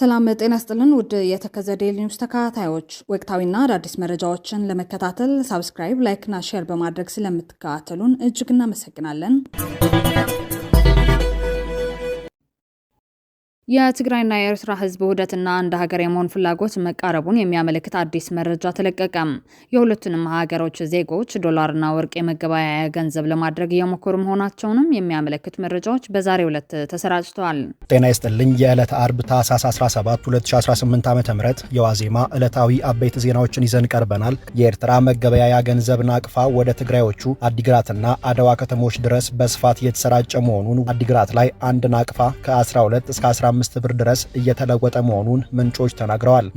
ሰላም ጤና ይስጥልን ውድ የተከዘ ዴይሊ ኒውስ ተከታታዮች ወቅታዊና አዳዲስ መረጃዎችን ለመከታተል ሳብስክራይብ፣ ላይክ እና ሼር በማድረግ ስለምትከታተሉን እጅግ እናመሰግናለን። የትግራይና የኤርትራ ህዝብ ውህደትና እንደ ሀገር የመሆን ፍላጎት መቃረቡን የሚያመለክት አዲስ መረጃ ተለቀቀ። የሁለቱንም ሀገሮች ዜጎች ዶላርና ወርቅ የመገበያያ ገንዘብ ለማድረግ እየሞከሩ መሆናቸውንም የሚያመለክቱ መረጃዎች በዛሬው ዕለት ተሰራጭተዋል። ጤና ይስጥልኝ። የዕለት አርብ ታህሳስ 17 2018 ዓ.ም የዋዜማ ዕለታዊ አበይት ዜናዎችን ይዘን ቀርበናል። የኤርትራ መገበያያ ገንዘብ ናቅፋ ወደ ትግራዮቹ አዲግራትና አድዋ ከተሞች ድረስ በስፋት እየተሰራጨ መሆኑን አዲግራት ላይ አንድ ናቅፋ ከ12 እስከ 15 ብር ድረስ እየተለወጠ መሆኑን ምንጮች ተናግረዋል።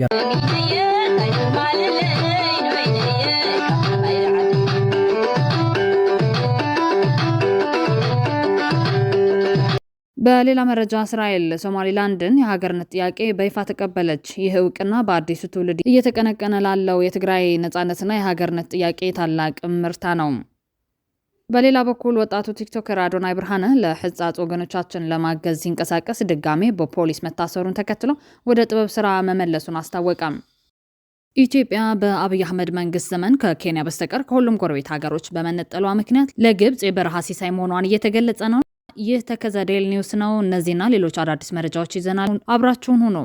በሌላ መረጃ እስራኤል ሶማሊላንድን የሀገርነት ጥያቄ በይፋ ተቀበለች። ይህ እውቅና በአዲሱ ትውልድ እየተቀነቀነ ላለው የትግራይ ነጻነትና የሀገርነት ጥያቄ ታላቅ ምርታ ነው። በሌላ በኩል ወጣቱ ቲክቶከር አዶናይ ብርሃነ ለሕጻጽ ወገኖቻችን ለማገዝ ሲንቀሳቀስ ድጋሜ በፖሊስ መታሰሩን ተከትሎ ወደ ጥበብ ስራ መመለሱን አስታወቀም። ኢትዮጵያ በአብይ አህመድ መንግስት ዘመን ከኬንያ በስተቀር ከሁሉም ጎረቤት ሀገሮች በመነጠሏ ምክንያት ለግብጽ የበረሃ ሲሳይ መሆኗን እየተገለጸ ነው። ይህ ተከዘ ዴይሊ ኒውስ ነው። እነዚህና ሌሎች አዳዲስ መረጃዎች ይዘናል። አብራችሁን ሁኑ።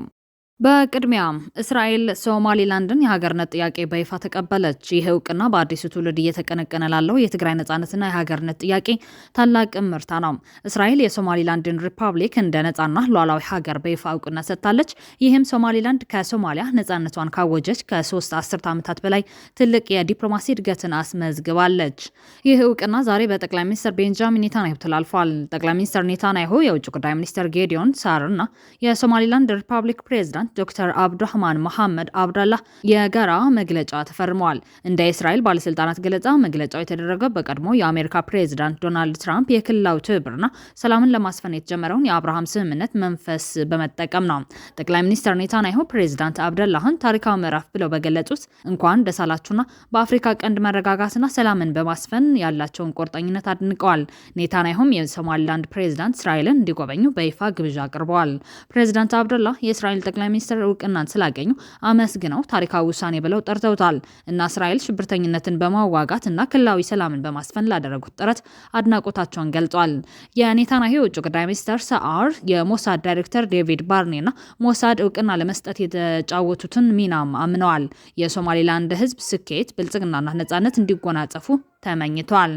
በቅድሚያም እስራኤል ሶማሊላንድን የሀገርነት ጥያቄ በይፋ ተቀበለች። ይህ እውቅና በአዲሱ ትውልድ እየተቀነቀነ ላለው የትግራይ ነጻነትና የሀገርነት ጥያቄ ታላቅ ምርታ ነው። እስራኤል የሶማሊላንድን ሪፐብሊክ እንደ ነጻና ሉዓላዊ ሀገር በይፋ እውቅና ሰጥታለች። ይህም ሶማሊላንድ ከሶማሊያ ነጻነቷን ካወጀች ከ3 አስርት ዓመታት በላይ ትልቅ የዲፕሎማሲ እድገትን አስመዝግባለች። ይህ እውቅና ዛሬ በጠቅላይ ሚኒስትር ቤንጃሚን ኔታንያሁ ተላልፏል። ጠቅላይ ሚኒስትር ኔታንያሁ፣ የውጭ ጉዳይ ሚኒስትር ጌዲዮን ሳር እና የሶማሊላንድ ሪፐብሊክ ፕሬዝዳንት ዶክተር አብዱራህማን መሐመድ አብዳላህ የጋራ መግለጫ ተፈርመዋል። እንደ እስራኤል ባለስልጣናት ገለጻ መግለጫው የተደረገው በቀድሞ የአሜሪካ ፕሬዝዳንት ዶናልድ ትራምፕ የክልላዊ ትብብርና ሰላምን ለማስፈን የተጀመረውን የአብርሃም ስምምነት መንፈስ በመጠቀም ነው። ጠቅላይ ሚኒስትር ኔታንያሁ ፕሬዝዳንት አብደላህን ታሪካዊ ምዕራፍ ብለው በገለጹት እንኳን ደስ አላችሁና በአፍሪካ ቀንድ መረጋጋትና ሰላምን በማስፈን ያላቸውን ቁርጠኝነት አድንቀዋል። ኔታንያሁም የሶማሊላንድ ፕሬዝዳንት እስራኤልን እንዲጎበኙ በይፋ ግብዣ አቅርበዋል። ፕሬዝዳንት አብደላህ የእስራኤል ጠቅላይ ሚኒስትር እውቅናን ስላገኙ አመስግነው ታሪካዊ ውሳኔ ብለው ጠርተውታል እና እስራኤል ሽብርተኝነትን በማዋጋት እና ክልላዊ ሰላምን በማስፈን ላደረጉት ጥረት አድናቆታቸውን ገልጿል። የኔታንያሁ የውጭ ጉዳይ ሚኒስትር ሰዓር የሞሳድ ዳይሬክተር ዴቪድ ባርኔ እና ሞሳድ እውቅና ለመስጠት የተጫወቱትን ሚናም አምነዋል። የሶማሊላንድ ሕዝብ ስኬት፣ ብልጽግናና ነጻነት እንዲጎናጸፉ ተመኝቷል።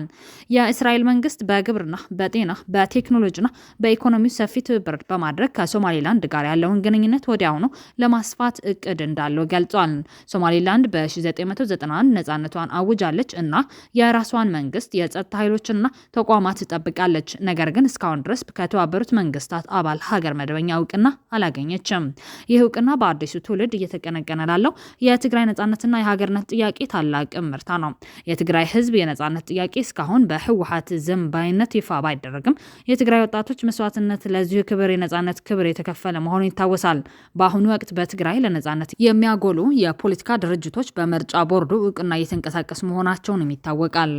የእስራኤል መንግስት በግብርና፣ በጤና፣ በቴክኖሎጂና በኢኮኖሚው ሰፊ ትብብር በማድረግ ከሶማሊላንድ ጋር ያለውን ግንኙነት ወዲያውኑ ለማስፋት እቅድ እንዳለው ገልጿል። ሶማሊላንድ በ1991 ነጻነቷን አውጃለች እና የራሷን መንግስት፣ የጸጥታ ኃይሎችና ተቋማት ትጠብቃለች። ነገር ግን እስካሁን ድረስ ከተባበሩት መንግስታት አባል ሀገር መደበኛ እውቅና አላገኘችም። ይህ እውቅና በአዲሱ ትውልድ እየተቀነቀነ ላለው የትግራይ ነጻነትና የሀገርነት ጥያቄ ታላቅ ምርታ ነው። የትግራይ ህዝብ ነጻነት ጥያቄ እስካሁን በህወሓት ዘንባይነት ይፋ ባይደረግም የትግራይ ወጣቶች መስዋዕትነት ለዚሁ ክብር የነጻነት ክብር የተከፈለ መሆኑ ይታወሳል። በአሁኑ ወቅት በትግራይ ለነጻነት የሚያጎሉ የፖለቲካ ድርጅቶች በምርጫ ቦርዱ እውቅና እየተንቀሳቀሱ መሆናቸውንም ይታወቃል።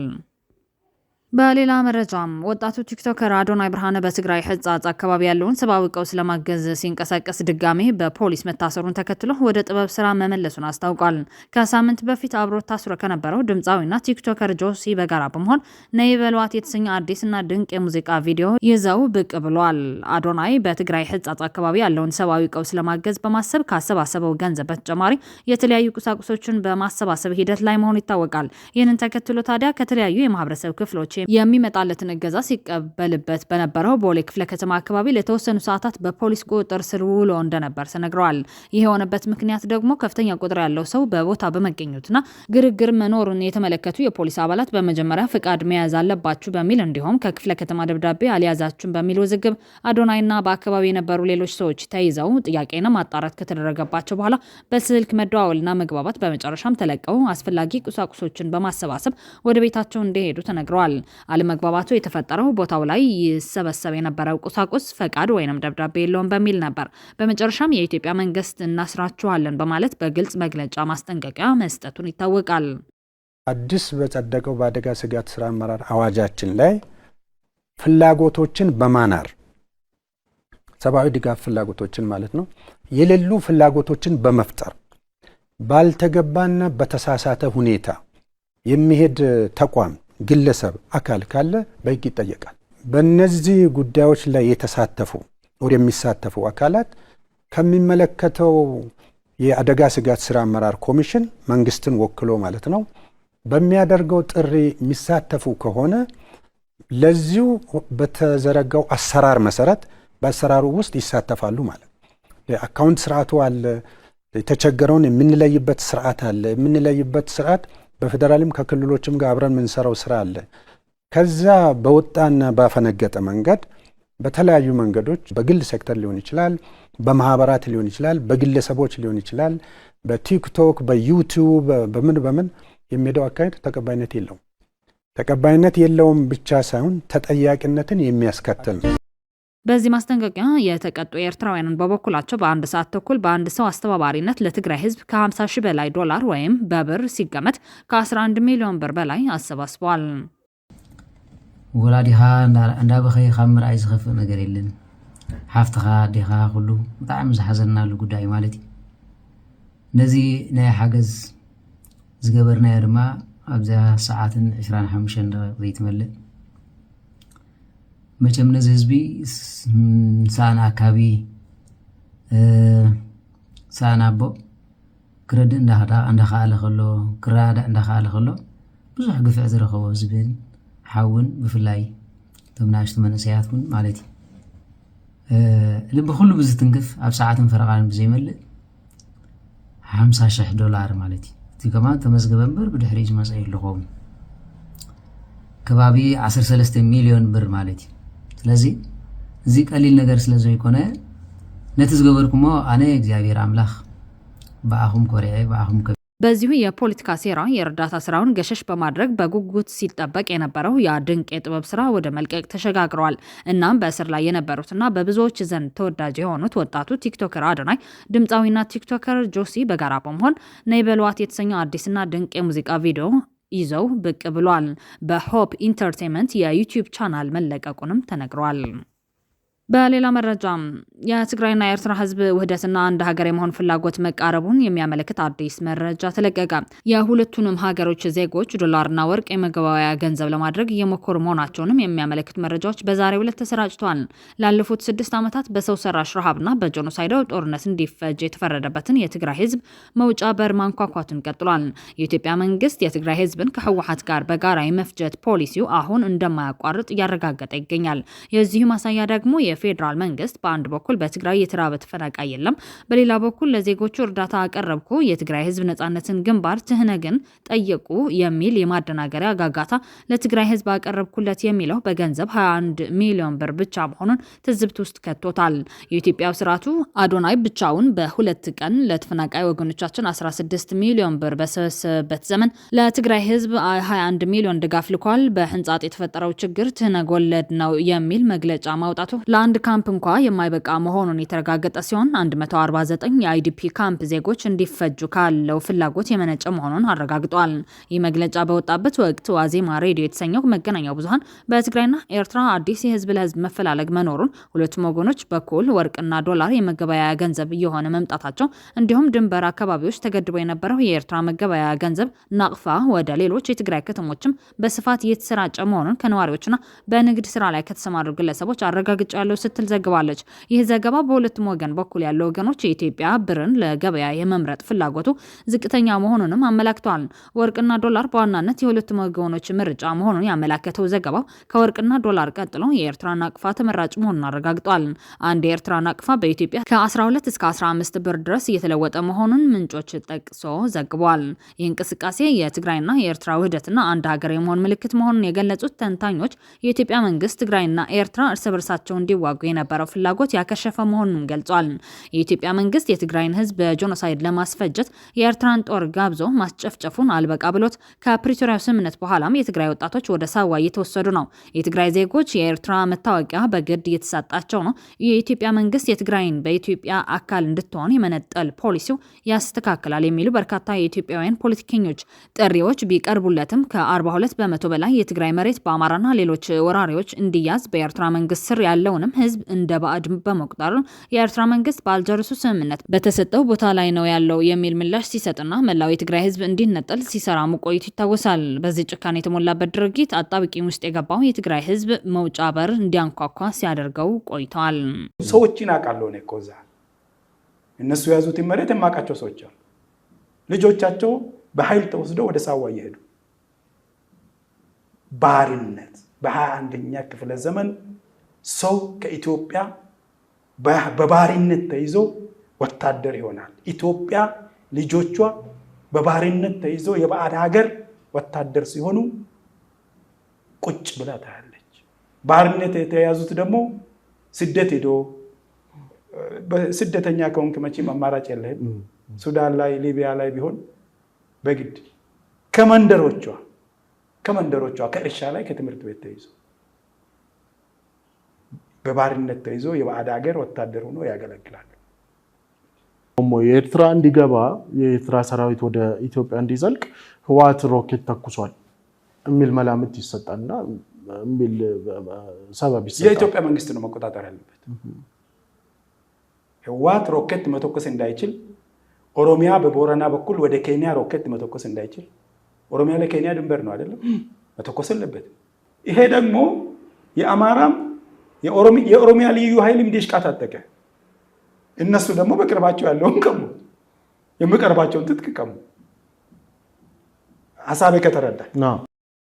በሌላ መረጃም ወጣቱ ቲክቶከር አዶናይ ብርሃነ በትግራይ ሕጻጽ አካባቢ ያለውን ሰብአዊ ቀውስ ለማገዝ ሲንቀሳቀስ ድጋሜ በፖሊስ መታሰሩን ተከትሎ ወደ ጥበብ ስራ መመለሱን አስታውቋል። ከሳምንት በፊት አብሮ ታስሮ ከነበረው ድምፃዊና ቲክቶከር ጆሲ በጋራ በመሆን ነይ በሏት የተሰኘ አዲስና ድንቅ የሙዚቃ ቪዲዮ ይዘው ብቅ ብሏል። አዶናይ በትግራይ ሕጻጽ አካባቢ ያለውን ሰብአዊ ቀውስ ለማገዝ በማሰብ ካሰባሰበው ገንዘብ በተጨማሪ የተለያዩ ቁሳቁሶችን በማሰባሰብ ሂደት ላይ መሆኑ ይታወቃል። ይህንን ተከትሎ ታዲያ ከተለያዩ የማህበረሰብ ክፍሎች የሚመጣለትን እገዛ ሲቀበልበት በነበረው ቦሌ ክፍለ ከተማ አካባቢ ለተወሰኑ ሰዓታት በፖሊስ ቁጥጥር ስር ውሎ እንደነበር ተነግረዋል። ይህ የሆነበት ምክንያት ደግሞ ከፍተኛ ቁጥር ያለው ሰው በቦታ በመገኘቱና ግርግር መኖሩን የተመለከቱ የፖሊስ አባላት በመጀመሪያ ፍቃድ መያዝ አለባችሁ በሚል እንዲሁም ከክፍለ ከተማ ደብዳቤ አልያዛችሁም በሚል ውዝግብ አዶናይና በአካባቢ የነበሩ ሌሎች ሰዎች ተይዘው ጥያቄና ማጣራት ከተደረገባቸው በኋላ በስልክ መደዋወልና መግባባት በመጨረሻም ተለቀው አስፈላጊ ቁሳቁሶችን በማሰባሰብ ወደ ቤታቸው እንደሄዱ ተነግረዋል። አለመግባባቱ የተፈጠረው ቦታው ላይ ይሰበሰብ የነበረው ቁሳቁስ ፈቃድ ወይንም ደብዳቤ የለውም በሚል ነበር። በመጨረሻም የኢትዮጵያ መንግስት እናስራችኋለን በማለት በግልጽ መግለጫ ማስጠንቀቂያ መስጠቱን ይታወቃል። አዲስ በጸደቀው በአደጋ ስጋት ስራ አመራር አዋጃችን ላይ ፍላጎቶችን በማናር ሰብአዊ ድጋፍ ፍላጎቶችን ማለት ነው የሌሉ ፍላጎቶችን በመፍጠር ባልተገባና በተሳሳተ ሁኔታ የሚሄድ ተቋም፣ ግለሰብ፣ አካል ካለ በሕግ ይጠየቃል። በእነዚህ ጉዳዮች ላይ የተሳተፉ ወር የሚሳተፉ አካላት ከሚመለከተው የአደጋ ስጋት ስራ አመራር ኮሚሽን መንግስትን ወክሎ ማለት ነው በሚያደርገው ጥሪ የሚሳተፉ ከሆነ ለዚሁ በተዘረጋው አሰራር መሰረት በአሰራሩ ውስጥ ይሳተፋሉ ማለት ነው። የአካውንት ስርዓቱ አለ፣ የተቸገረውን የምንለይበት ስርዓት አለ። የምንለይበት ስርዓት በፌደራልም ከክልሎችም ጋር አብረን የምንሰራው ስራ አለ። ከዛ በወጣና ባፈነገጠ መንገድ በተለያዩ መንገዶች በግል ሴክተር ሊሆን ይችላል፣ በማህበራት ሊሆን ይችላል፣ በግለሰቦች ሊሆን ይችላል፣ በቲክቶክ፣ በዩቲዩብ፣ በምን የሚሄደው አካሄድ ተቀባይነት የለውም። ተቀባይነት የለውም ብቻ ሳይሆን ተጠያቂነትን የሚያስከትል ነው። በዚህ ማስጠንቀቂያ የተቀጡ ኤርትራውያንን በበኩላቸው በአንድ ሰዓት ተኩል በአንድ ሰው አስተባባሪነት ለትግራይ ህዝብ ከ50 ሺህ በላይ ዶላር ወይም በብር ሲገመት ከ11 ሚሊዮን ብር በላይ አሰባስበዋል። ወላዲኻ እንዳበኸይ ካብ ምርኣይ ዝኸፍእ ነገር የለን። ሓፍትኻ ዲኻ ኩሉ ብጣዕሚ ዝሓዘናሉ ጉዳይ ማለት እዩ። ነዚ ናይ ሓገዝ ዝገበርናዮ ድማ ኣብዛ ሰዓትን 25 ደቂቕ ዘይትመልእ መቸም ነዚ ህዝቢ ሳና ኣካቢ ሳና ኣቦ ክረድእ እንዳኸኣለ ከሎ ክራዳእ እንዳኸኣለ ከሎ ብዙሕ ግፍዕ ዝረኸቦ ህዝብን ሓውን ብፍላይ እቶም ንኣሽቱ መንእሰያት እውን ማለት እዩ ልቢ ኩሉ ብዝትንክፍ ኣብ ሰዓትን ፈረቓን ብዘይመልእ 50,000 ዶላር ማለት እዩ። እቲ ከማ ተመዝገበ እምበር ብድሕሪ ዝመፀ የለኹም ከባቢ 13 ሚሊዮን ብር ማለት እዩ። ስለዚ እዚ ቀሊል ነገር ስለ ዘይኮነ ነቲ ዝገበርኩሞ ኣነ እግዚአብሔር አምላኽ በአኹም ኮሪኤ በአኹም በዚሁ የፖለቲካ ሴራ የእርዳታ ስራውን ገሸሽ በማድረግ በጉጉት ሲጠበቅ የነበረው ያ ድንቅ የጥበብ ስራ ወደ መልቀቅ ተሸጋግረዋል። እናም በእስር ላይ የነበሩትና በብዙዎች ዘንድ ተወዳጅ የሆኑት ወጣቱ ቲክቶከር አዶናይ ድምፃዊና ቲክቶከር ጆሲ በጋራ በመሆን ነይ በሏት የተሰኘው አዲስና ድንቅ የሙዚቃ ቪዲዮ ይዘው ብቅ ብሏል። በሆፕ ኢንተርቴይንመንት የዩቲዩብ ቻናል መለቀቁንም ተነግሯል። በሌላ መረጃ የትግራይና የኤርትራ ህዝብ ውህደትና አንድ ሀገር የመሆን ፍላጎት መቃረቡን የሚያመለክት አዲስ መረጃ ተለቀቀ። የሁለቱንም ሀገሮች ዜጎች ዶላርና ወርቅ የመገበያያ ገንዘብ ለማድረግ እየሞከሩ መሆናቸውንም የሚያመለክት መረጃዎች በዛሬው ዕለት ተሰራጭተዋል። ላለፉት 6 ዓመታት በሰው ሰራሽ ረሃብና በጄኖሳይዳዊ ጦርነት እንዲፈጅ የተፈረደበትን የትግራይ ህዝብ መውጫ በር ማንኳኳቱን ቀጥሏል። የኢትዮጵያ መንግስት የትግራይ ህዝብን ከህወሓት ጋር በጋራ የመፍጀት ፖሊሲው አሁን እንደማያቋርጥ እያረጋገጠ ይገኛል። የዚሁ ማሳያ ደግሞ የፌዴራል መንግስት በአንድ በኩል በትግራይ የተራበ ተፈናቃይ የለም፣ በሌላ በኩል ለዜጎቹ እርዳታ አቀረብኩ፣ የትግራይ ህዝብ ነጻነትን ግንባር ትህነግን ጠየቁ የሚል የማደናገሪያ ጋጋታ ለትግራይ ህዝብ አቀረብኩለት የሚለው በገንዘብ 21 ሚሊዮን ብር ብቻ መሆኑን ትዝብት ውስጥ ከቶታል። የኢትዮጵያው ስርዓቱ አዶናይ ብቻውን በሁለት ቀን ለተፈናቃይ ወገኖቻችን 16 ሚሊዮን ብር በሰበሰበበት ዘመን ለትግራይ ህዝብ 21 ሚሊዮን ድጋፍ ልኳል። በህንጻት የተፈጠረው ችግር ትህነግ ወለድ ነው የሚል መግለጫ ማውጣቱ አንድ ካምፕ እንኳ የማይበቃ መሆኑን የተረጋገጠ ሲሆን 149 የአይዲፒ ካምፕ ዜጎች እንዲፈጁ ካለው ፍላጎት የመነጨ መሆኑን አረጋግጧል። ይህ መግለጫ በወጣበት ወቅት ዋዜማ ሬዲዮ የተሰኘው መገናኛ ብዙሃን በትግራይና ኤርትራ አዲስ የህዝብ ለህዝብ መፈላለግ መኖሩን፣ ሁለቱም ወገኖች በኩል ወርቅና ዶላር የመገበያያ ገንዘብ እየሆነ መምጣታቸው፣ እንዲሁም ድንበር አካባቢዎች ተገድበው የነበረው የኤርትራ መገበያያ ገንዘብ ናቅፋ ወደ ሌሎች የትግራይ ከተሞችም በስፋት እየተሰራጨ መሆኑን ከነዋሪዎችና በንግድ ስራ ላይ ከተሰማሩ ግለሰቦች አረጋግጫለሁ ስትል ዘግባለች። ይህ ዘገባ በሁለቱም ወገን በኩል ያለው ወገኖች የኢትዮጵያ ብርን ለገበያ የመምረጥ ፍላጎቱ ዝቅተኛ መሆኑንም አመላክቷል። ወርቅና ዶላር በዋናነት የሁለቱም ወገኖች ምርጫ መሆኑን ያመላከተው ዘገባው ከወርቅና ዶላር ቀጥሎ የኤርትራ ናቅፋ ተመራጭ መሆኑን አረጋግጧል። አንድ የኤርትራ ናቅፋ በኢትዮጵያ ከ12 እስከ 15 ብር ድረስ እየተለወጠ መሆኑን ምንጮች ጠቅሶ ዘግቧል። ይህ እንቅስቃሴ የትግራይና የኤርትራ ውህደትና አንድ ሀገር የመሆን ምልክት መሆኑን የገለጹት ተንታኞች የኢትዮጵያ መንግስት ትግራይና ኤርትራ እርስ በርሳቸው እንዲዋጉ የነበረው ፍላጎት ያከሸፈ መሆኑን ገልጿል። የኢትዮጵያ መንግስት የትግራይን ህዝብ በጄኖሳይድ ለማስፈጀት የኤርትራን ጦር ጋብዞ ማስጨፍጨፉን አልበቃ ብሎት ከፕሪቶሪያው ስምምነት በኋላም የትግራይ ወጣቶች ወደ ሳዋ እየተወሰዱ ነው። የትግራይ ዜጎች የኤርትራ መታወቂያ በግድ እየተሰጣቸው ነው። የኢትዮጵያ መንግስት የትግራይን በኢትዮጵያ አካል እንድትሆን የመነጠል ፖሊሲው ያስተካክላል የሚሉ በርካታ የኢትዮጵያውያን ፖለቲከኞች ጥሪዎች ቢቀርቡለትም ከ42 በመቶ በላይ የትግራይ መሬት በአማራና ሌሎች ወራሪዎች እንዲያዝ በኤርትራ መንግስት ስር ያለውንም ህዝብ እንደ ባዕድ በመቁጠር የኤርትራ መንግስት በአልጀርሱ ስምምነት በተሰጠው ቦታ ላይ ነው ያለው የሚል ምላሽ ሲሰጥና መላው የትግራይ ህዝብ እንዲነጠል ሲሰራ መቆየቱ ይታወሳል። በዚህ ጭካኔ የተሞላበት ድርጊት አጣብቂኝ ውስጥ የገባው የትግራይ ህዝብ መውጫ በር እንዲያንኳኳ ሲያደርገው ቆይተዋል። ሰዎችን አውቃለሁ እኔ እኮ እዛ እነሱ የያዙት መሬት የማውቃቸው ሰዎች አሉ። ልጆቻቸው በኃይል ተወስደው ወደ ሳዋ እየሄዱ ባርነት በ21ኛ ክፍለ ዘመን ሰው ከኢትዮጵያ በባርነት ተይዞ ወታደር ይሆናል። ኢትዮጵያ ልጆቿ በባርነት ተይዞ የባዕድ ሀገር ወታደር ሲሆኑ ቁጭ ብላ ታያለች። ባርነት የተያዙት ደግሞ ስደት ሄዶ ስደተኛ ከሆንክ መቼም አማራጭ የለህም። ሱዳን ላይ ሊቢያ ላይ ቢሆን በግድ ከመንደሮቿ ከእርሻ ላይ ከትምህርት ቤት ተይዞ በባርነት ተይዞ የባዕድ ሀገር ወታደር ሆኖ ያገለግላሉ። የኤርትራ እንዲገባ የኤርትራ ሰራዊት ወደ ኢትዮጵያ እንዲዘልቅ ህወሓት ሮኬት ተኩሷል የሚል መላምት ይሰጣልና የሚል ሰበብ ይሰጣል። የኢትዮጵያ መንግስት ነው መቆጣጠር ያለበት። ህወሓት ሮኬት መተኮስ እንዳይችል ኦሮሚያ በቦረና በኩል ወደ ኬንያ ሮኬት መተኮስ እንዳይችል ኦሮሚያ ለኬንያ ድንበር ነው አይደለም መተኮስ አለበት። ይሄ ደግሞ የአማራም የኦሮሚያ ልዩ ኃይልም ዲሽቃ ታጠቀ። እነሱ ደግሞ በቅርባቸው ያለውን ቀሙ፣ የሚቀርባቸውን ትጥቅ ቀሙ። ሐሳቤ ከተረዳ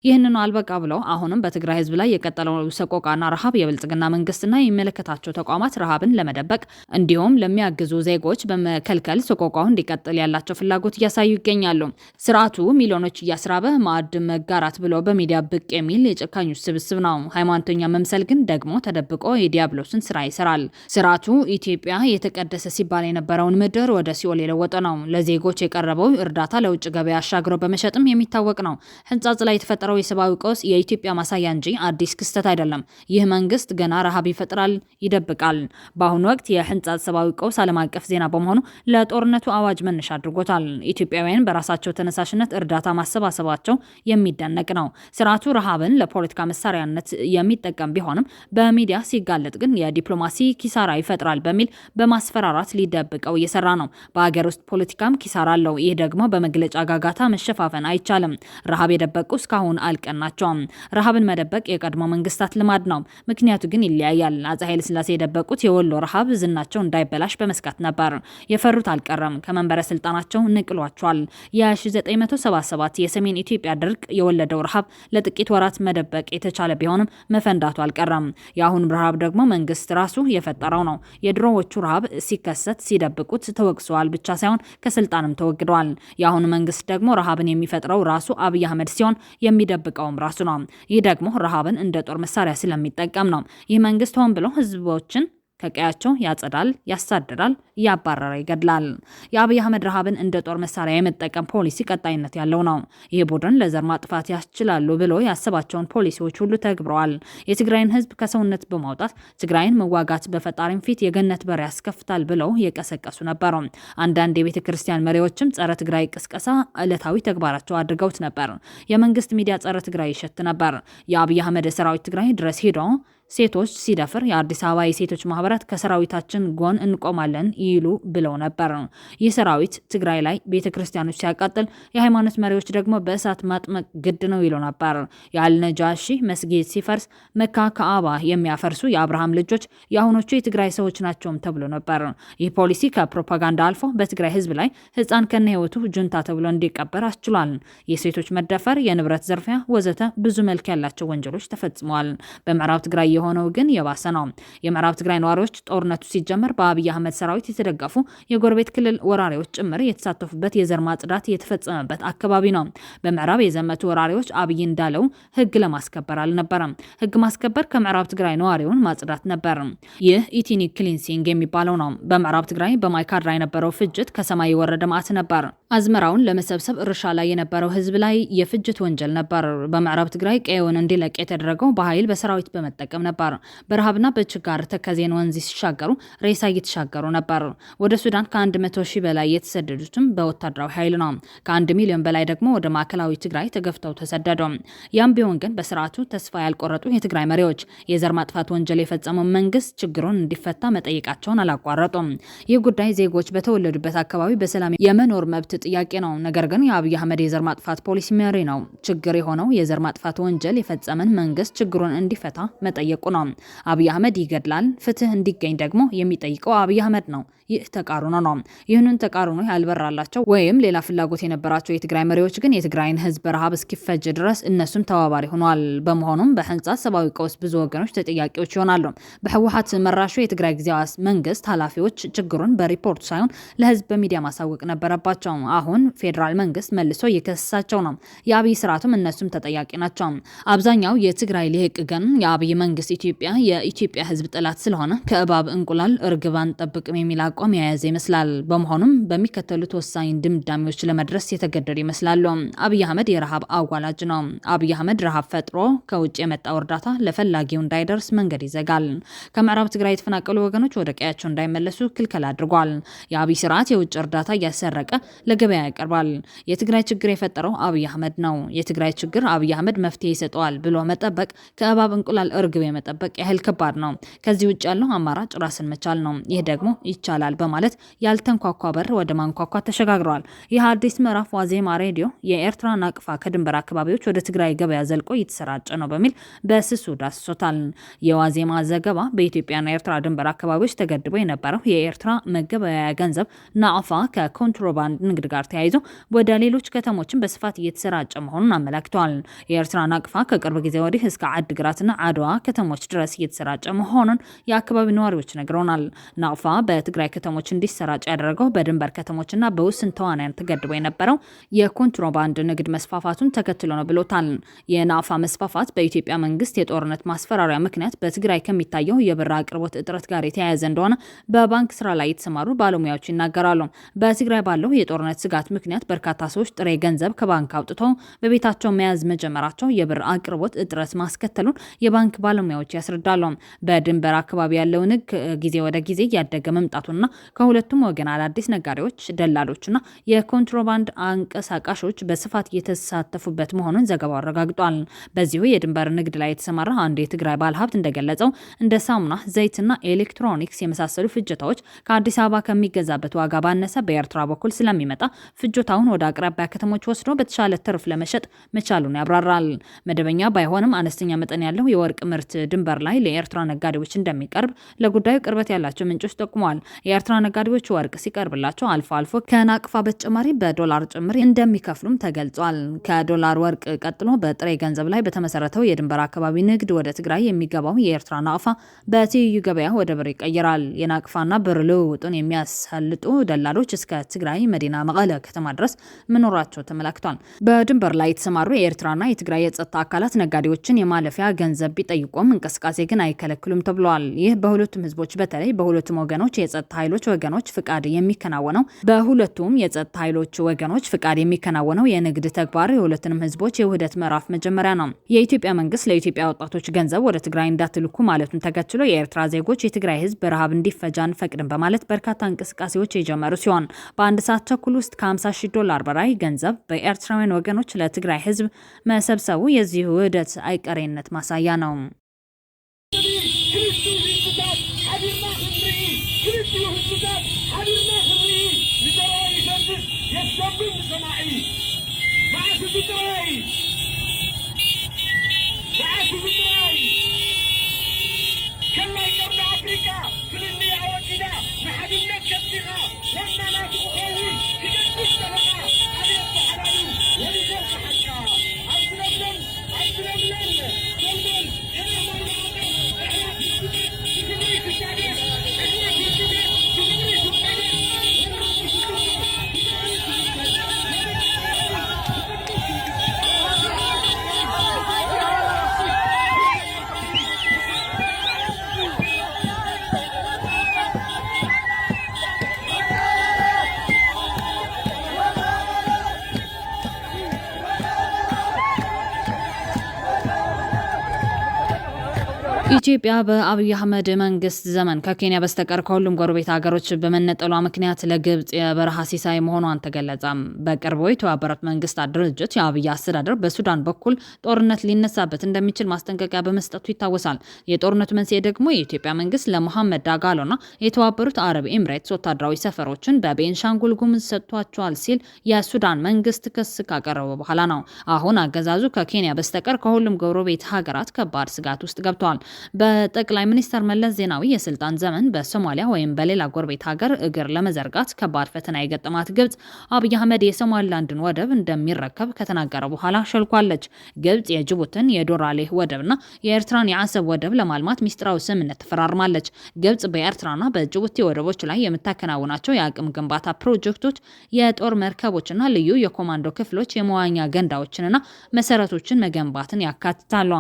ይህንን አልበቃ ብለው አሁንም በትግራይ ህዝብ ላይ የቀጠለው ሰቆቃና ረሃብ የብልጽግና መንግስትና የሚመለከታቸው ተቋማት ረሃብን ለመደበቅ እንዲሁም ለሚያግዙ ዜጎች በመከልከል ሰቆቃው እንዲቀጥል ያላቸው ፍላጎት እያሳዩ ይገኛሉ። ስርዓቱ ሚሊዮኖች እያስራበ ማዕድ መጋራት ብሎ በሚዲያ ብቅ የሚል የጨካኞች ስብስብ ነው። ሃይማኖተኛ መምሰል ግን ደግሞ ተደብቆ የዲያብሎስን ስራ ይሰራል። ስርዓቱ ኢትዮጵያ የተቀደሰ ሲባል የነበረውን ምድር ወደ ሲኦል የለወጠ ነው። ለዜጎች የቀረበው እርዳታ ለውጭ ገበያ አሻግሮ በመሸጥም የሚታወቅ ነው። ህንጻጽ ላይ የተፈጠረው የሰብአዊ ቀውስ የኢትዮጵያ ማሳያ እንጂ አዲስ ክስተት አይደለም። ይህ መንግስት ገና ረሃብ ይፈጥራል፣ ይደብቃል። በአሁኑ ወቅት የህንጻጽ ሰብአዊ ቀውስ ዓለም አቀፍ ዜና በመሆኑ ለጦርነቱ አዋጅ መነሻ አድርጎታል። ኢትዮጵያውያን በራሳቸው ተነሳሽነት እርዳታ ማሰባሰባቸው የሚደነቅ ነው። ስርዓቱ ረሃብን ለፖለቲካ መሳሪያነት የሚጠቀም ቢሆንም በሚዲያ ሲጋለጥ ግን የዲፕሎማሲ ኪሳራ ይፈጥራል በሚል በማስፈራራት ሊደብቀው እየሰራ ነው። በሀገር ውስጥ ፖለቲካም ኪሳራ አለው። ይህ ደግሞ በመግለጫ ጋጋታ መሸፋፈን አይቻልም። ረሃብ የደበቁ እስካሁን አልቀናቸውም። ረሃብን መደበቅ የቀድሞ መንግስታት ልማድ ነው። ምክንያቱ ግን ይለያያል። አፄ ኃይለ ሥላሴ የደበቁት የወሎ ረሃብ ዝናቸው እንዳይበላሽ በመስጋት ነበር። የፈሩት አልቀረም። ከመንበረ ስልጣናቸው ንቅሏቸዋል። የ1977 የሰሜን ኢትዮጵያ ድርቅ የወለደው ረሃብ ለጥቂት ወራት መደበቅ የተቻለ ቢሆንም መፈንዳቱ አልቀረም። የአሁኑ ረሃብ ደግሞ መንግስት ራሱ የፈጠረው ነው። የድሮዎቹ ረሃብ ሲከሰት ሲደብቁት ተወግሰዋል ብቻ ሳይሆን ከስልጣንም ተወግደዋል። የአሁኑ መንግስት ደግሞ ረሃብን የሚፈጥረው ራሱ አብይ አህመድ ሲሆን የሚደብቀውም ራሱ ነው። ይህ ደግሞ ረሃብን እንደ ጦር መሳሪያ ስለሚጠቀም ነው። ይህ መንግስት ሆን ብሎ ህዝቦችን ከቀያቸው ያጸዳል፣ ያሳድዳል፣ ያባረረ ይገድላል። የአብይ አህመድ ረሃብን እንደ ጦር መሳሪያ የመጠቀም ፖሊሲ ቀጣይነት ያለው ነው። ይህ ቡድን ለዘር ማጥፋት ያስችላሉ ብሎ ያሰባቸውን ፖሊሲዎች ሁሉ ተግብረዋል። የትግራይን ህዝብ ከሰውነት በማውጣት ትግራይን መዋጋት በፈጣሪም ፊት የገነት በር ያስከፍታል ብለው የቀሰቀሱ ነበሩ። አንዳንድ የቤተ ክርስቲያን መሪዎችም ጸረ ትግራይ ቅስቀሳ ዕለታዊ ተግባራቸው አድርገውት ነበር። የመንግስት ሚዲያ ጸረ ትግራይ ይሸት ነበር። የአብይ አህመድ ሰራዊት ትግራይ ድረስ ሄዶ ሴቶች ሲደፍር የአዲስ አበባ የሴቶች ማህበራት ከሰራዊታችን ጎን እንቆማለን ይሉ ብለው ነበር። ይህ ሰራዊት ትግራይ ላይ ቤተክርስቲያኖች ሲያቃጥል የሃይማኖት መሪዎች ደግሞ በእሳት ማጥመቅ ግድ ነው ይሉ ነበር። የአልነጃሺ መስጊድ ሲፈርስ መካ ከአባ የሚያፈርሱ የአብርሃም ልጆች የአሁኖቹ የትግራይ ሰዎች ናቸውም ተብሎ ነበር። ይህ ፖሊሲ ከፕሮፓጋንዳ አልፎ በትግራይ ህዝብ ላይ ህፃን ከነ ህይወቱ ጁንታ ተብሎ እንዲቀበር አስችሏል። የሴቶች መደፈር፣ የንብረት ዘርፊያ ወዘተ ብዙ መልክ ያላቸው ወንጀሎች ተፈጽመዋል። በምዕራብ ትግራይ የሆነው ግን የባሰ ነው። የምዕራብ ትግራይ ነዋሪዎች ጦርነቱ ሲጀመር በአብይ አህመድ ሰራዊት የተደገፉ የጎረቤት ክልል ወራሪዎች ጭምር የተሳተፉበት የዘር ማጽዳት የተፈጸመበት አካባቢ ነው። በምዕራብ የዘመቱ ወራሪዎች አብይ እንዳለው ህግ ለማስከበር አልነበረም። ህግ ማስከበር ከምዕራብ ትግራይ ነዋሪውን ማጽዳት ነበር። ይህ ኢትኒክ ክሊንሲንግ የሚባለው ነው። በምዕራብ ትግራይ በማይካድራ የነበረው ፍጅት ከሰማይ የወረደ መዓት ነበር። አዝመራውን ለመሰብሰብ እርሻ ላይ የነበረው ህዝብ ላይ የፍጅት ወንጀል ነበር። በምዕራብ ትግራይ ቀየውን እንዲለቅ የተደረገው በኃይል በሰራዊት በመጠቀም ነበር። በረሃብና በችጋር ተከዜን ወንዝ ሲሻገሩ ሬሳ እየተሻገሩ ነበር። ወደ ሱዳን ከ100 ሺህ በላይ የተሰደዱትም በወታደራዊ ኃይል ነው። ከ1 ሚሊዮን በላይ ደግሞ ወደ ማዕከላዊ ትግራይ ተገፍተው ተሰደዱ። ያም ቢሆን ግን በስርዓቱ ተስፋ ያልቆረጡ የትግራይ መሪዎች የዘር ማጥፋት ወንጀል የፈጸመው መንግስት ችግሩን እንዲፈታ መጠየቃቸውን አላቋረጡም። ይህ ጉዳይ ዜጎች በተወለዱበት አካባቢ በሰላም የመኖር መብት ጥያቄ ነው። ነገር ግን የአብይ አህመድ የዘር ማጥፋት ፖሊሲ መሪ ነው። ችግር የሆነው የዘር ማጥፋት ወንጀል የፈጸመን መንግስት ችግሩን እንዲፈታ መጠየቁ ነው። አብይ አህመድ ይገድላል፣ ፍትህ እንዲገኝ ደግሞ የሚጠይቀው አብይ አህመድ ነው። ይህ ተቃርኖ ነው። ይህንን ተቃርኖ ያልበራላቸው ወይም ሌላ ፍላጎት የነበራቸው የትግራይ መሪዎች ግን የትግራይን ህዝብ በረሃብ እስኪፈጅ ድረስ እነሱም ተባባሪ ሆኗል። በመሆኑም በህንጻት ሰብአዊ ቀውስ ብዙ ወገኖች ተጠያቂዎች ይሆናሉ። በህወሓት መራሹ የትግራይ ጊዜያዊ መንግስት ኃላፊዎች ችግሩን በሪፖርት ሳይሆን ለህዝብ በሚዲያ ማሳወቅ ነበረባቸው። አሁን ፌዴራል መንግስት መልሶ እየከሰሳቸው ነው። የአብይ ስርዓቱም እነሱም ተጠያቂ ናቸው። አብዛኛው የትግራይ ሊቅ ግን የአብይ መንግስት የኢትዮጵያ ህዝብ ጠላት ስለሆነ ከእባብ እንቁላል እርግብ አንጠብቅም የሚል አቋም የያዘ ይመስላል። በመሆኑም በሚከተሉት ወሳኝ ድምዳሜዎች ለመድረስ የተገደዱ ይመስላሉ። አብይ አህመድ የረሃብ አዋላጅ ነው። አብይ አህመድ ረሃብ ፈጥሮ ከውጭ የመጣው እርዳታ ለፈላጊው እንዳይደርስ መንገድ ይዘጋል። ከምዕራብ ትግራይ የተፈናቀሉ ወገኖች ወደ ቀያቸው እንዳይመለሱ ክልከላ አድርጓል። የአብይ ስርዓት የውጭ እርዳታ እያሰረቀ ለገበያ ያቀርባል። የትግራይ ችግር የፈጠረው አብይ አህመድ ነው። የትግራይ ችግር አብይ አህመድ መፍትሄ ይሰጠዋል ብሎ መጠበቅ ከእባብ እንቁላል እርግብ የመጠበቅ ያህል ከባድ ነው። ከዚህ ውጭ ያለው አማራጭ ራስን መቻል ነው። ይህ ደግሞ ይቻላል በማለት ያልተንኳኳ በር ወደ ማንኳኳ ተሸጋግረዋል። ይህ አዲስ ምዕራፍ ዋዜማ ሬዲዮ የኤርትራ ናቅፋ ከድንበር አካባቢዎች ወደ ትግራይ ገበያ ዘልቆ እየተሰራጨ ነው በሚል በስሱ ዳስሶታል። የዋዜማ ዘገባ በኢትዮጵያና ኤርትራ ድንበር አካባቢዎች ተገድቦ የነበረው የኤርትራ መገበያያ ገንዘብ ናቅፋ ከኮንትሮባንድ ንግድ ጋር ተያይዞ ወደ ሌሎች ከተሞችን በስፋት እየተሰራጨ መሆኑን አመላክቷል። የኤርትራ ናቅፋ ከቅርብ ጊዜ ወዲህ እስከ አድግራትና አድዋ ከተሞች ድረስ እየተሰራጨ መሆኑን የአካባቢ ነዋሪዎች ነግረውናል። ናቅፋ በትግራይ ከተሞች እንዲሰራጭ ያደረገው በድንበር ከተሞችና በውስን ተዋናያን ተገድቦ የነበረው የኮንትሮባንድ ንግድ መስፋፋቱን ተከትሎ ነው ብሎታል። የናቅፋ መስፋፋት በኢትዮጵያ መንግስት የጦርነት ማስፈራሪያ ምክንያት በትግራይ ከሚታየው የብር አቅርቦት እጥረት ጋር የተያያዘ እንደሆነ በባንክ ስራ ላይ የተሰማሩ ባለሙያዎች ይናገራሉ። በትግራይ ባለው የጦርነት ስጋት ምክንያት በርካታ ሰዎች ጥሬ ገንዘብ ከባንክ አውጥተው በቤታቸው መያዝ መጀመራቸው የብር አቅርቦት እጥረት ማስከተሉን የባንክ ባለሙያዎች ያስረዳሉ። በድንበር አካባቢ ያለው ንግድ ጊዜ ወደ ጊዜ እያደገ መምጣቱና ከሁለቱም ወገን አዳዲስ ነጋዴዎች፣ ደላሎችና የኮንትሮባንድ አንቀሳቃሾች በስፋት እየተሳተፉበት መሆኑን ዘገባው አረጋግጧል። በዚሁ የድንበር ንግድ ላይ የተሰማራ አንድ የትግራይ ባለሀብት እንደገለጸው እንደ ሳሙና፣ ዘይትና ኤሌክትሮኒክስ የመሳሰሉ ፍጆታዎች ከአዲስ አበባ ከሚገዛበት ዋጋ ባነሰ በኤርትራ በኩል ስለሚመጣ ፍጆታውን ወደ አቅራቢያ ከተሞች ወስዶ በተሻለ ትርፍ ለመሸጥ መቻሉን ያብራራል። መደበኛ ባይሆንም አነስተኛ መጠን ያለው የወርቅ ምርት ድንበር ላይ ለኤርትራ ነጋዴዎች እንደሚቀርብ ለጉዳዩ ቅርበት ያላቸው ምንጮች ጠቁመዋል። የኤርትራ ነጋዴዎች ወርቅ ሲቀርብላቸው አልፎ አልፎ ከናቅፋ በተጨማሪ በዶላር ጭምር እንደሚከፍሉም ተገልጿል። ከዶላር ወርቅ ቀጥሎ በጥሬ ገንዘብ ላይ በተመሰረተው የድንበር አካባቢ ንግድ ወደ ትግራይ የሚገባው የኤርትራ ናቅፋ በትይዩ ገበያ ወደ ብር ይቀይራል። የናቅፋና ብር ልውውጡን የሚያሳልጡ ደላሎች እስከ ትግራይ መዲና መቀለ ከተማ ድረስ መኖራቸው ተመላክቷል። በድንበር ላይ የተሰማሩ የኤርትራና የትግራይ የጸጥታ አካላት ነጋዴዎችን የማለፊያ ገንዘብ ቢጠይቁም እንቅስቃሴ ግን አይከለክሉም ተብሏል። ይህ በሁለቱም ህዝቦች በተለይ በሁለቱም ወገኖች የጸጥታ ኃይሎች ወገኖች ፍቃድ የሚከናወነው የንግድ ተግባር የሁለቱንም ህዝቦች የውህደት ምዕራፍ መጀመሪያ ነው። የኢትዮጵያ መንግስት ለኢትዮጵያ ወጣቶች ገንዘብ ወደ ትግራይ እንዳትልኩ ማለቱን ተከትሎ የኤርትራ ዜጎች የትግራይ ህዝብ በረሃብ እንዲፈጃ አንፈቅድም በማለት በርካታ እንቅስቃሴዎች የጀመሩ ሲሆን በአንድ ሰዓት ተኩል ውስጥ $50,000 በላይ ገንዘብ በኤርትራውያን ወገኖች ለትግራይ ህዝብ መሰብሰቡ የዚህ ውህደት አይቀሬነት ማሳያ ነው። ኢትዮጵያ በአብይ አህመድ መንግስት ዘመን ከኬንያ በስተቀር ከሁሉም ጎረቤት ሀገሮች በመነጠሏ ምክንያት ለግብጽ የበረሃ ሲሳይ መሆኗን ተገለጸ። በቅርቡ የተባበሩት መንግስታት ድርጅት የአብይ አስተዳደር በሱዳን በኩል ጦርነት ሊነሳበት እንደሚችል ማስጠንቀቂያ በመስጠቱ ይታወሳል። የጦርነቱ መንስኤ ደግሞ የኢትዮጵያ መንግስት ለመሐመድ ዳጋሎና የተባበሩት አረብ ኤምሬትስ ወታደራዊ ሰፈሮችን በቤንሻንጉል ጉሙዝ ሰጥቷቸዋል ሲል የሱዳን መንግስት ክስ ካቀረበ በኋላ ነው። አሁን አገዛዙ ከኬንያ በስተቀር ከሁሉም ጎረቤት ሀገራት ከባድ ስጋት ውስጥ ገብተዋል። በጠቅላይ ሚኒስትር መለስ ዜናዊ የስልጣን ዘመን በሶማሊያ ወይም በሌላ ጎረቤት ሀገር እግር ለመዘርጋት ከባድ ፈተና የገጠማት ግብጽ አብይ አህመድ የሶማሊላንድን ወደብ እንደሚረከብ ከተናገረ በኋላ ሸልኳለች። ግብጽ የጅቡትን የዶራሌ ወደብና የኤርትራን የአሰብ ወደብ ለማልማት ሚስጥራዊ ስምምነት ተፈራርማለች። ግብጽ በኤርትራና በጅቡቲ ወደቦች ላይ የምታከናውናቸው የአቅም ግንባታ ፕሮጀክቶች የጦር መርከቦችና ልዩ የኮማንዶ ክፍሎች የመዋኛ ገንዳዎችንና መሰረቶችን መገንባትን ያካትታሉ።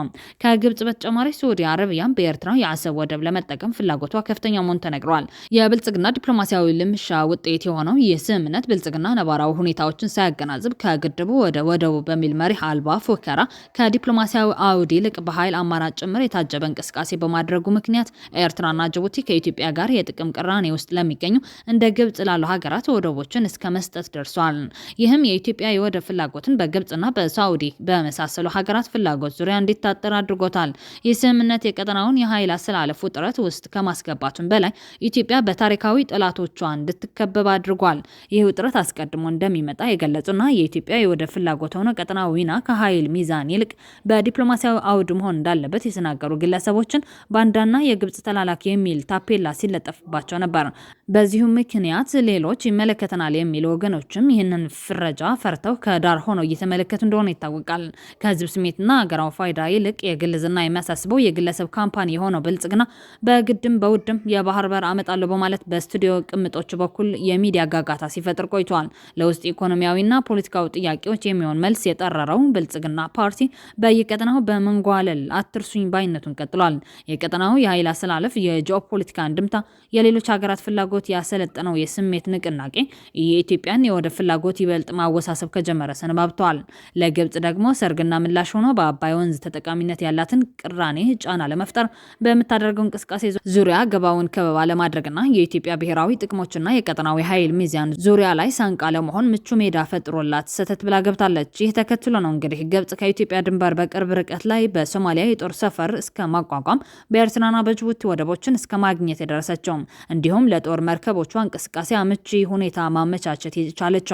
ከግብጽ በተጨማሪ ሳዑዲ አረቢያም በኤርትራ የአሰብ ወደብ ለመጠቀም ፍላጎቷ ከፍተኛ መሆኑ ተነግሯል። የብልጽግና ዲፕሎማሲያዊ ልምሻ ውጤት የሆነው ይህ ስምምነት ብልጽግና ነባራዊ ሁኔታዎችን ሳያገናዝብ ከግድቡ ወደ ወደቡ በሚል መሪህ አልባ ፉከራ ከዲፕሎማሲያዊ አውድ ይልቅ በኃይል አማራጭ ጭምር የታጀበ እንቅስቃሴ በማድረጉ ምክንያት ኤርትራና ጅቡቲ ከኢትዮጵያ ጋር የጥቅም ቅራኔ ውስጥ ለሚገኙ እንደ ግብጽ ላሉ ሀገራት ወደቦችን እስከ መስጠት ደርሷል። ይህም የኢትዮጵያ የወደብ ፍላጎትን በግብጽና በሳዑዲ በመሳሰሉ ሀገራት ፍላጎት ዙሪያ እንዲታጠር አድርጎታል። ይህ ስምምነት የቀጠናውን የኃይል አሰላለፍ ውጥረት ውስጥ ከማስገባቱም በላይ ኢትዮጵያ በታሪካዊ ጠላቶቿ እንድትከበብ አድርጓል። ይህ ውጥረት አስቀድሞ እንደሚመጣ የገለጹና የኢትዮጵያ የወደብ ፍላጎት ሆነ ቀጠናዊና ከኃይል ሚዛን ይልቅ በዲፕሎማሲያዊ አውድ መሆን እንዳለበት የተናገሩ ግለሰቦችን ባንዳና የግብጽ ተላላኪ የሚል ታፔላ ሲለጠፍባቸው ነበር። በዚሁም ምክንያት ሌሎች ይመለከተናል የሚሉ ወገኖችም ይህንን ፍረጃ ፈርተው ከዳር ሆነው እየተመለከቱ እንደሆነ ይታወቃል። ከህዝብ ስሜትና ሀገራዊ ፋይዳ ይልቅ የግል ዝና የሚያሳስበው የግለሰብ ካምፓኒ የሆነው ብልጽግና በግድም በውድም የባህር በር አመጣለሁ በማለት በስቱዲዮ ቅምጦች በኩል የሚዲያ ጋጋታ ሲፈጥር ቆይቷል። ለውስጥ ኢኮኖሚያዊና ፖለቲካዊ ጥያቄዎች የሚሆን መልስ የጠረረው ብልጽግና ፓርቲ በየቀጠናው በመንጓለል አትርሱኝ ባይነቱን ቀጥሏል። የቀጠናው የኃይል አሰላለፍ፣ የጂኦፖለቲካ እንድምታ፣ የሌሎች ሀገራት ፍላጎት ያሰለጠነው የስሜት ንቅናቄ የኢትዮጵያን የወደብ ፍላጎት ይበልጥ ማወሳሰብ ከጀመረ ሰነባብተዋል። ለግብጽ ደግሞ ሰርግና ምላሽ ሆኖ በአባይ ወንዝ ተጠቃሚነት ያላትን ቅራኔ ጫና ለመፍጠር በምታደርገው እንቅስቃሴ ዙሪያ ገባውን ከበባ ለማድረግና የኢትዮጵያ ብሔራዊ ጥቅሞችና የቀጠናዊ ኃይል ሚዛን ዙሪያ ላይ ሳንቃ ለመሆን ምቹ ሜዳ ፈጥሮላት ሰተት ብላ ገብታለች። ይህ ተከትሎ ነው እንግዲህ ግብጽ ከኢትዮጵያ ድንበር በቅርብ ርቀት ላይ በሶማሊያ የጦር ሰፈር እስከ ማቋቋም በኤርትራና በጅቡቲ ወደቦችን እስከ ማግኘት የደረሰችው እንዲሁም ለጦር መርከቦቿ እንቅስቃሴ አመቺ ሁኔታ ማመቻቸት የቻለችው።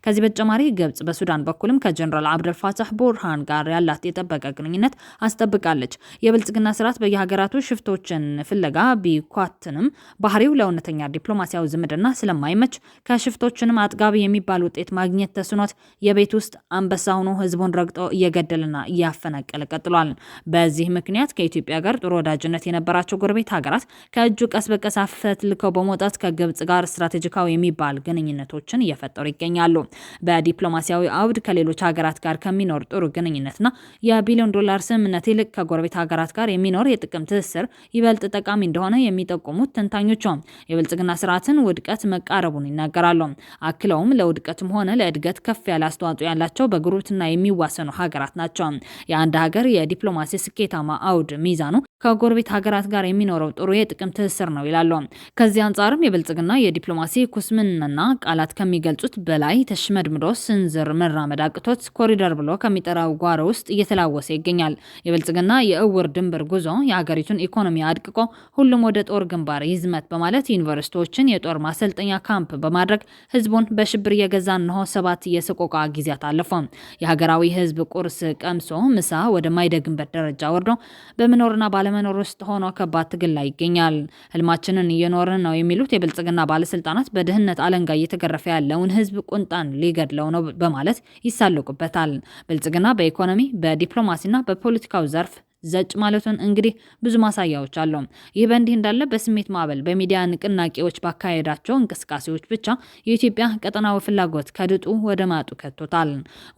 ከዚህ በተጨማሪ ግብጽ በሱዳን በኩልም ከጀነራል አብደልፋታህ ቡርሃን ጋር ያላት የጠበቀ ግንኙነት አስጠብቃለች። የብልጽግና ስርዓት በየሀገራቱ ሽፍቶችን ፍለጋ ቢኳትንም ባህሪው ለእውነተኛ ዲፕሎማሲያዊ ዝምድና ስለማይመች ከሽፍቶችንም አጥጋቢ የሚባል ውጤት ማግኘት ተስኖት የቤት ውስጥ አንበሳ ሆኖ ህዝቡን ረግጦ እየገደልና እያፈናቀለ ቀጥሏል። በዚህ ምክንያት ከኢትዮጵያ ጋር ጥሩ ወዳጅነት የነበራቸው ጎረቤት ሀገራት ከእጁ ቀስ በቀስ አፈትልከው በመውጣት ከግብጽ ጋር ስትራቴጂካዊ የሚባል ግንኙነቶችን እየፈጠሩ ይገኛሉ። በዲፕሎማሲያዊ አውድ ከሌሎች ሀገራት ጋር ከሚኖር ጥሩ ግንኙነትና የቢሊዮን ዶላር ስምምነት ይልቅ ከጎረቤት ሀገራት ጋር የሚኖር የጥቅም ትስስር ይበልጥ ጠቃሚ እንደሆነ የሚጠቁሙት ተንታኞች የብልጽግና ስርዓትን ውድቀት መቃረቡን ይናገራሉ። አክለውም ለውድቀትም ሆነ ለእድገት ከፍ ያለ አስተዋጽኦ ያላቸው በጉርብትና የሚዋሰኑ ሀገራት ናቸው። የአንድ ሀገር የዲፕሎማሲ ስኬታማ አውድ ሚዛኑ ከጎረቤት ሀገራት ጋር የሚኖረው ጥሩ የጥቅም ትስስር ነው ይላሉ። ከዚህ አንጻርም የብልጽግና የዲፕሎማሲ ኩስምንና ቃላት ከሚገልጹት በላይ ተሽመድምዶ ስንዝር መራመድ አቅቶት ኮሪደር ብሎ ከሚጠራው ጓሮ ውስጥ እየተላወሰ ይገኛል። የብልጽግና የእውር ድንበር ጉዞ የሀገሪቱን ኢኮኖሚ አድቅቆ ሁሉም ወደ ጦር ግንባር ይዝመት በማለት ዩኒቨርሲቲዎችን የጦር ማሰልጠኛ ካምፕ በማድረግ ህዝቡን በሽብር እየገዛ እንሆ 7 የሰቆቃ ጊዜያት አለፈ። የሀገራዊ ህዝብ ቁርስ ቀምሶ ምሳ ወደማይደግምበት ደረጃ ወርዶ በመኖርና ባለመኖር ውስጥ ሆኖ ከባድ ትግል ላይ ይገኛል። ህልማችንን እየኖርን ነው የሚሉት የብልጽግና ባለስልጣናት በድህነት አለንጋ እየተገረፈ ያለውን ህዝብ ቁንጣን ሊገድለው ነው በማለት ይሳለቁበታል። ብልጽግና በኢኮኖሚ በዲፕሎማሲና በፖለቲካው ዘርፍ ዘጭ ማለቱን እንግዲህ ብዙ ማሳያዎች አሉ። ይህ በእንዲህ እንዳለ በስሜት ማዕበል በሚዲያ ንቅናቄዎች ባካሄዳቸው እንቅስቃሴዎች ብቻ የኢትዮጵያ ቀጠናዊ ፍላጎት ከድጡ ወደ ማጡ ከቶታል።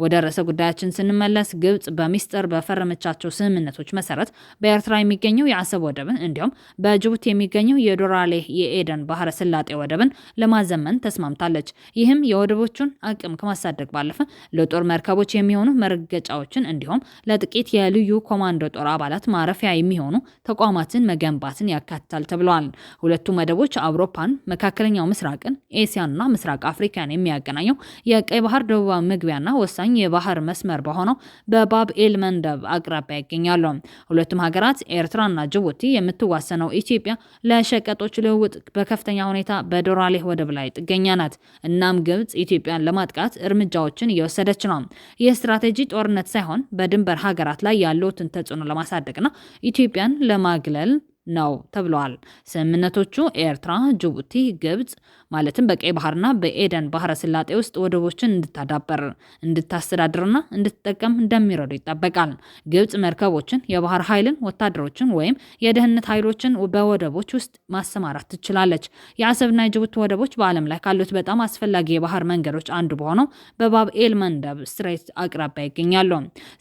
ወደ ርዕሰ ጉዳያችን ስንመለስ ግብጽ በሚስጥር በፈረመቻቸው ስምምነቶች መሰረት በኤርትራ የሚገኘው የአሰብ ወደብን እንዲሁም በጅቡቲ የሚገኘው የዶራሌ የኤደን ባህረ ሰላጤ ወደብን ለማዘመን ተስማምታለች። ይህም የወደቦቹን አቅም ከማሳደግ ባለፈ ለጦር መርከቦች የሚሆኑ መረገጫዎችን እንዲሁም ለጥቂት የልዩ ኮማንዶ ጦር አባላት ማረፊያ የሚሆኑ ተቋማትን መገንባትን ያካትታል ተብሏል። ሁለቱ መደቦች አውሮፓን፣ መካከለኛው ምስራቅን፣ ኤሲያንና ምስራቅ አፍሪካን የሚያገናኘው የቀይ ባህር ደቡባዊ መግቢያና ወሳኝ የባህር መስመር በሆነው በባብ ኤል መንደብ አቅራቢያ ይገኛሉ። ሁለቱም ሀገራት ኤርትራና ጅቡቲ የምትዋሰነው ኢትዮጵያ ለሸቀጦች ልውውጥ በከፍተኛ ሁኔታ በዶራሌ ወደብ ላይ ጥገኛ ናት። እናም ግብጽ ኢትዮጵያን ለማጥቃት እርምጃዎችን እየወሰደች ነው። ይህ ስትራቴጂ ጦርነት ሳይሆን በድንበር ሀገራት ላይ ያለውን ተጽዕኖ ለማሳደግና ኢትዮጵያን ለማግለል ነው ተብሏል። ስምምነቶቹ ኤርትራ፣ ጅቡቲ፣ ግብጽ ማለትም በቀይ ባህርና በኤደን ባህረ ሰላጤ ውስጥ ወደቦችን እንድታዳበር እንድታስተዳድርና እንድትጠቀም እንደሚረዱ ይጠበቃል። ግብጽ መርከቦችን፣ የባህር ኃይልን፣ ወታደሮችን ወይም የደህንነት ኃይሎችን በወደቦች ውስጥ ማሰማራት ትችላለች። የአሰብና የጅቡቲ ወደቦች በዓለም ላይ ካሉት በጣም አስፈላጊ የባህር መንገዶች አንዱ በሆነው በባብ ኤል መንደብ ስትሬት አቅራቢያ ይገኛሉ።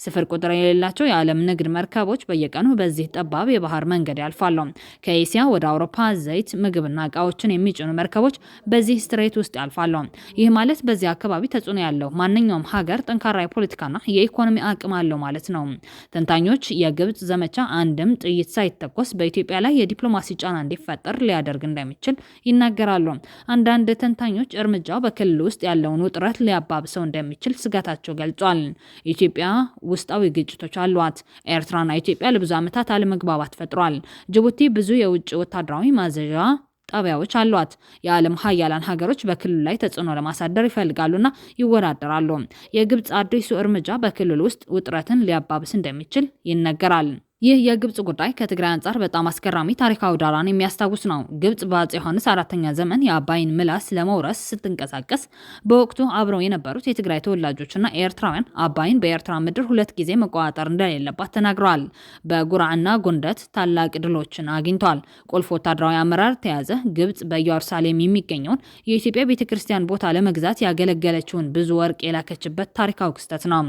ስፍር ቁጥር የሌላቸው የዓለም ንግድ መርከቦች በየቀኑ በዚህ ጠባብ የባህር መንገድ ያልፋሉ። ከኤሲያ ወደ አውሮፓ ዘይት፣ ምግብና እቃዎችን የሚጭኑ መርከቦች በዚህ ስትሬት ውስጥ ያልፋሉ። ይህ ማለት በዚህ አካባቢ ተጽዕኖ ያለው ማንኛውም ሀገር ጠንካራ የፖለቲካና የኢኮኖሚ አቅም አለው ማለት ነው። ተንታኞች የግብጽ ዘመቻ አንድም ጥይት ሳይተኮስ በኢትዮጵያ ላይ የዲፕሎማሲ ጫና እንዲፈጠር ሊያደርግ እንደሚችል ይናገራሉ። አንዳንድ ተንታኞች እርምጃው በክልል ውስጥ ያለውን ውጥረት ሊያባብሰው እንደሚችል ስጋታቸው ገልጿል። ኢትዮጵያ ውስጣዊ ግጭቶች አሏት። ኤርትራና ኢትዮጵያ ለብዙ ዓመታት አለመግባባት ፈጥሯል። ጅቡቲ ብዙ የውጭ ወታደራዊ ማዘዣ ጣቢያዎች አሏት። የዓለም ሀያላን ሀገሮች በክልሉ ላይ ተጽዕኖ ለማሳደር ይፈልጋሉና ይወዳደራሉ። የግብጽ አዲሱ እርምጃ በክልሉ ውስጥ ውጥረትን ሊያባብስ እንደሚችል ይነገራል። ይህ የግብጽ ጉዳይ ከትግራይ አንጻር በጣም አስገራሚ ታሪካዊ ዳራን የሚያስታውስ ነው። ግብጽ በአፄ ዮሐንስ 4ኛ ዘመን የአባይን ምላስ ለመውረስ ስትንቀሳቀስ በወቅቱ አብረው የነበሩት የትግራይ ተወላጆችና ኤርትራውያን አባይን በኤርትራ ምድር 2 ጊዜ መቆጣጠር እንደሌለባት ተናግረዋል። በጉራዕና ጉንደት ታላቅ ድሎችን አግኝተዋል። ቁልፍ ወታደራዊ አመራር ተያዘ። ግብጽ በኢየሩሳሌም የሚገኘውን የኢትዮጵያ ቤተክርስቲያን ቦታ ለመግዛት ያገለገለችውን ብዙ ወርቅ የላከችበት ታሪካዊ ክስተት ነው።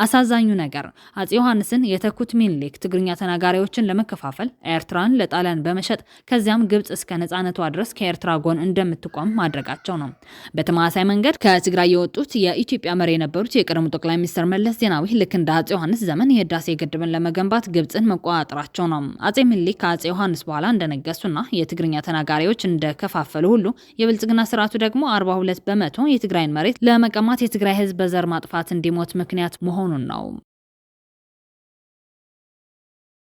አሳዛኙ ነገር አፄ ዮሐንስን የተኩት ሚኒሊክ ትግርኛ ተናጋሪዎችን ለመከፋፈል ኤርትራን ለጣሊያን በመሸጥ ከዚያም ግብጽ እስከ ነጻነቷ ድረስ ከኤርትራ ጎን እንደምትቆም ማድረጋቸው ነው። በተመሳሳይ መንገድ ከትግራይ የወጡት የኢትዮጵያ መሪ የነበሩት የቀድሞ ጠቅላይ ሚኒስትር መለስ ዜናዊ ልክ እንደ አፄ ዮሐንስ ዘመን የህዳሴ ግድብን ለመገንባት ግብጽን መቆጣጠራቸው ነው። አፄ ሚኒሊክ ከአፄ ዮሐንስ በኋላ እንደነገሱና የትግርኛ ተናጋሪዎች እንደከፋፈሉ ሁሉ የብልጽግና ስርዓቱ ደግሞ 42% የትግራይን መሬት ለመቀማት የትግራይ ህዝብ በዘር ማጥፋት እንዲሞት ምክንያት መሆኑን ነው።